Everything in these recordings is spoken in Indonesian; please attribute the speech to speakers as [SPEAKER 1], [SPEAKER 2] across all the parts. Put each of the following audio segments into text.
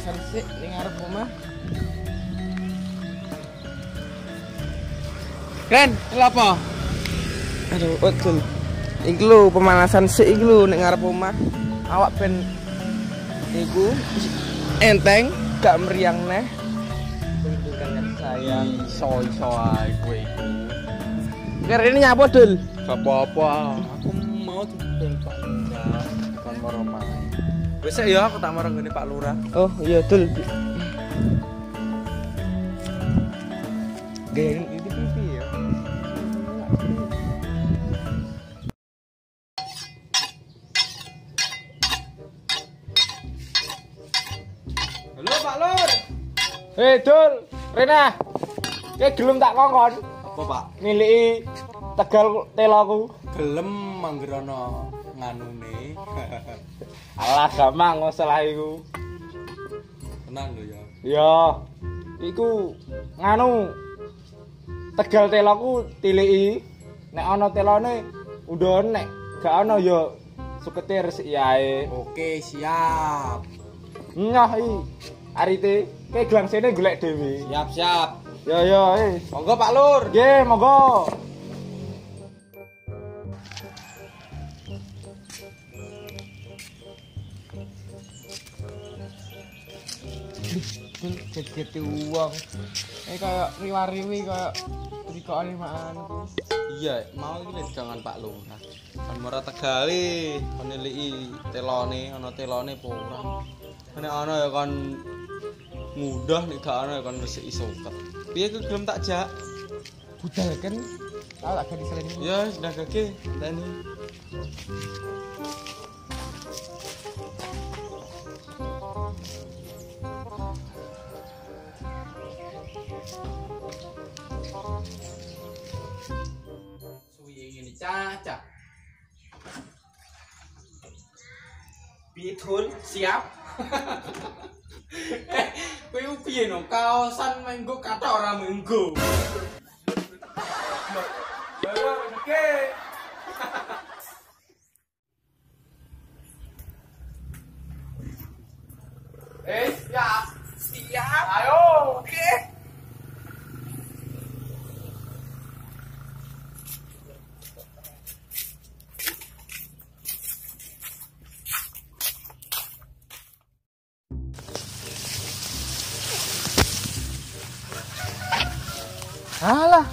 [SPEAKER 1] pemanasan sih ning ngarep omah. Ren, lha apa? Aduh, betul. Iki lho pemanasan sik iki lho ning ngarep omah. Awak ben iku enteng, gak meriang neh. Tunjukkan sayang iso-iso ae kowe iku. Kene nyapa, Dul?
[SPEAKER 2] Gak apa-apa. Aku mau dibel Pak Lurah. Bukan marah main. Wis ya aku tak marah ngene Pak Lurah.
[SPEAKER 1] Oh, iya, Dul. Gaya ini pipi ya. Halo Pak Lur. Dul, Rena. Kayak gelem tak kongkon.
[SPEAKER 2] Apa Pak?
[SPEAKER 1] Niliki Tegal teloku.
[SPEAKER 2] Gelem manggerono nganune.
[SPEAKER 1] Alah gampang masalah iku.
[SPEAKER 2] Tenang lho ya.
[SPEAKER 1] Ya. Iku nganu Tegal teloku tiliki. Nek ana telone undhon, nek gak ana ya sukete resik yae.
[SPEAKER 2] Oke, siap.
[SPEAKER 1] Nyah iki. Arite ke glangsene golek dhewe.
[SPEAKER 2] Siap.
[SPEAKER 1] Ya,
[SPEAKER 2] Monggo Pak Lur.
[SPEAKER 1] Nggih, monggo. Gede uang. Kayak riwa-riwi kayak rikokan limaan.
[SPEAKER 2] Iya, mau iki lek jangan Pak Lurah. Kan ora Tegale, kon niliki telone, ana telone apa ora. Nek ana ya kon mudah, nek gak ana ya kon resiki soket. Piye ku gelem tak jak?
[SPEAKER 1] Budal kan. Tahu tak ganti selain ini.
[SPEAKER 2] Ya, sudah gage, tani. Suwi ngene cacak. Pitul siap. Kowe piye no kaosan menggo kata ora menggo. Siap. Ayo, oke.
[SPEAKER 1] Alah,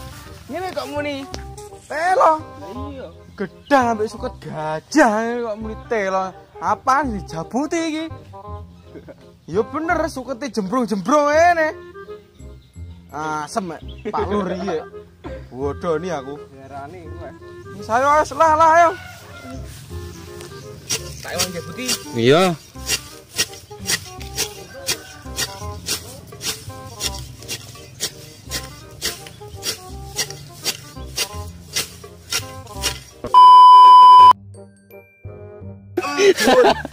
[SPEAKER 1] ngene kok muni telo.
[SPEAKER 2] Iya.
[SPEAKER 1] Gedang ambek suket gajah kok muni telo. Apaan dijabuti iki? Ya bener sukete jembrung-jembrung ngene. Asem Pak Lur iki. Bodoni aku. Ngarani kowe. Wis ayo lah ayo. Tak wong jabuti.
[SPEAKER 2] Iya.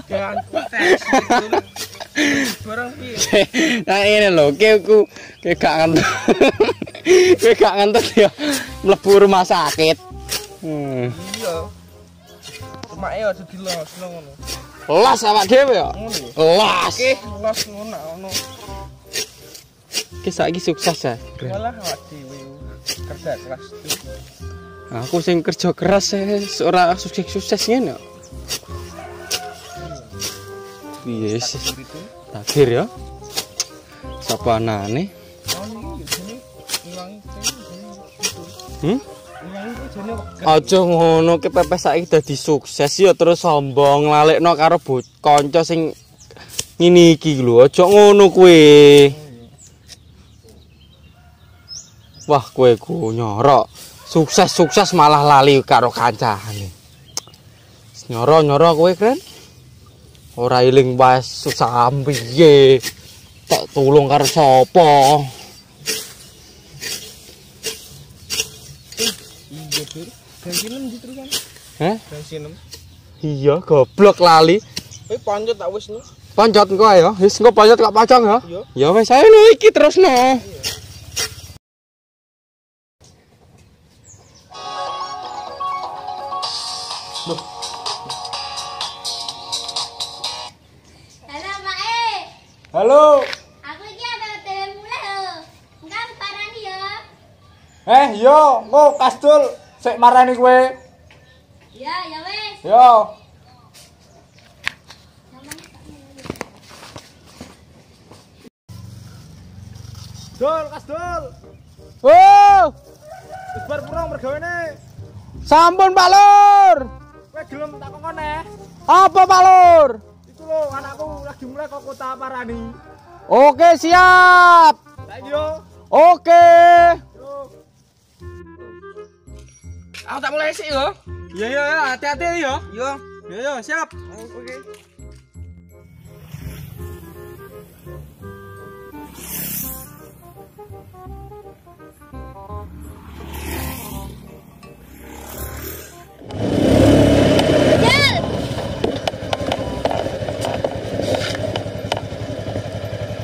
[SPEAKER 1] Jangan tes. Barang piye?
[SPEAKER 2] Nah ini lho, ku gak ngantuk. Kowe gak ngantuk ya mlebu rumah sakit.
[SPEAKER 1] Iya. Cuma aja dilos ngono.
[SPEAKER 2] Las awak dhewe ya? Las.
[SPEAKER 1] Oke, los ngono.
[SPEAKER 2] Ki saiki sukses ya.
[SPEAKER 1] Malah awak dhewe kerja keras tuh.
[SPEAKER 2] Aku sing kerja keras ora sukses ngene. Yes. Takdir ya. Sapa anane? Aja ngono ki pepes saiki dadi sukses ya terus sombong lalekno karo kanca sing ngene iki lho. Aja ngono kowe. Wah, kowe ku nyorok. Sukses malah lali karo kancane. Nyoro kowe keren. Ora iling wae susah piye. Tak tulung karo sapa?
[SPEAKER 1] Iya, Dur. Gensinem gitu kan.
[SPEAKER 2] Heh?
[SPEAKER 1] Gensinem.
[SPEAKER 2] Iya, goblok lali.
[SPEAKER 1] Kowe pancet tak wis no.
[SPEAKER 2] Pancet engko ayo. Wis engko pancet kok pacang ya.
[SPEAKER 1] Iya.
[SPEAKER 2] Ya wis ayo no iki terusno.
[SPEAKER 3] Halo.
[SPEAKER 4] Aku iki ada dhewe mulai lho. Engkang parani ya.
[SPEAKER 3] Yo, engko Kasdul sik marani kowe.
[SPEAKER 4] Ya, ya wis.
[SPEAKER 3] Yo. Dul, Kasdul.
[SPEAKER 1] Oh,
[SPEAKER 3] Wis bar purung mergawene.
[SPEAKER 1] sampun Pak Lur.
[SPEAKER 3] Kowe gelem tak kokon eh.
[SPEAKER 1] Apa Pak Lur?
[SPEAKER 3] Iku lho anakku lagi mulai kok kota Parani.
[SPEAKER 1] Oke, siap.
[SPEAKER 3] Saiki yo.
[SPEAKER 1] Oke.
[SPEAKER 3] Yo.
[SPEAKER 1] Aku tak mulai sih yo.
[SPEAKER 2] Iya, hati-hati ya.
[SPEAKER 1] Yo.
[SPEAKER 2] Yo, siap.
[SPEAKER 1] Oke.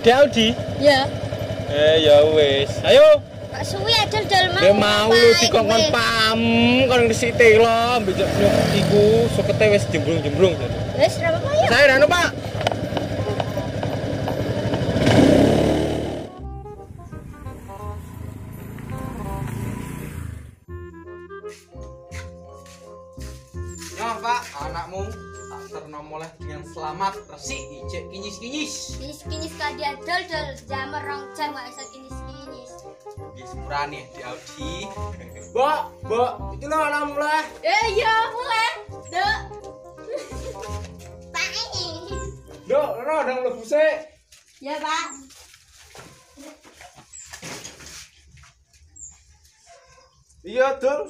[SPEAKER 4] Jal.
[SPEAKER 2] Audi.
[SPEAKER 4] Ya.
[SPEAKER 2] Ya wis. Ayo.
[SPEAKER 4] Pak suwi aja dol mau.
[SPEAKER 1] Dia mau lu dikongkon pam kon ngisi telo mbejok iku sokete wis jembrung-jembrung.
[SPEAKER 4] Wis ra apa ya?
[SPEAKER 1] Saya anu Pak.
[SPEAKER 2] Ya, Pak, anakmu tak ternom oleh dengan selamat, resik, ijek kinyis-kinyis.
[SPEAKER 4] Kinis-kinis kadia dol jamur rong jam gak iso kinis-kinis.
[SPEAKER 2] Nggih sepurane di Audi.
[SPEAKER 3] Mbok, iki lho anakmu mulai.
[SPEAKER 4] Iya, mulai. Dek. Pak ini.
[SPEAKER 3] Nduk, ora ndang mlebu sik.
[SPEAKER 4] Ya, Pak.
[SPEAKER 3] Iya, Dul.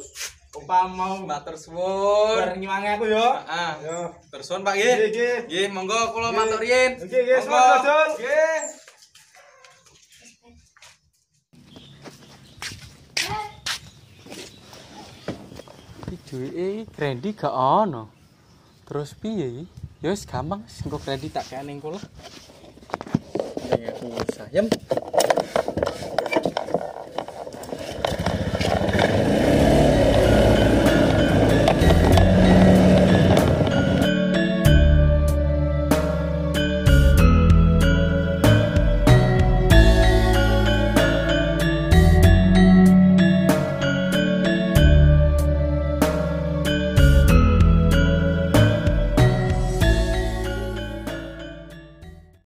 [SPEAKER 3] Upah mau
[SPEAKER 2] Matur suwun.
[SPEAKER 3] bareng nyiwangi aku yo.
[SPEAKER 2] Heeh.
[SPEAKER 3] Yo.
[SPEAKER 2] Tersun Pak nggih.
[SPEAKER 3] Nggih.
[SPEAKER 2] Nggih, monggo kula
[SPEAKER 3] Nggih.
[SPEAKER 2] matur yen.
[SPEAKER 3] Nggih,
[SPEAKER 2] Monggo.
[SPEAKER 3] semoga, Dul.
[SPEAKER 2] Nggih. Duweke Randy gak ono. Terus piye iki? Ya wis gampang, engko Randy tak kene ning kula. Ning aku sayem.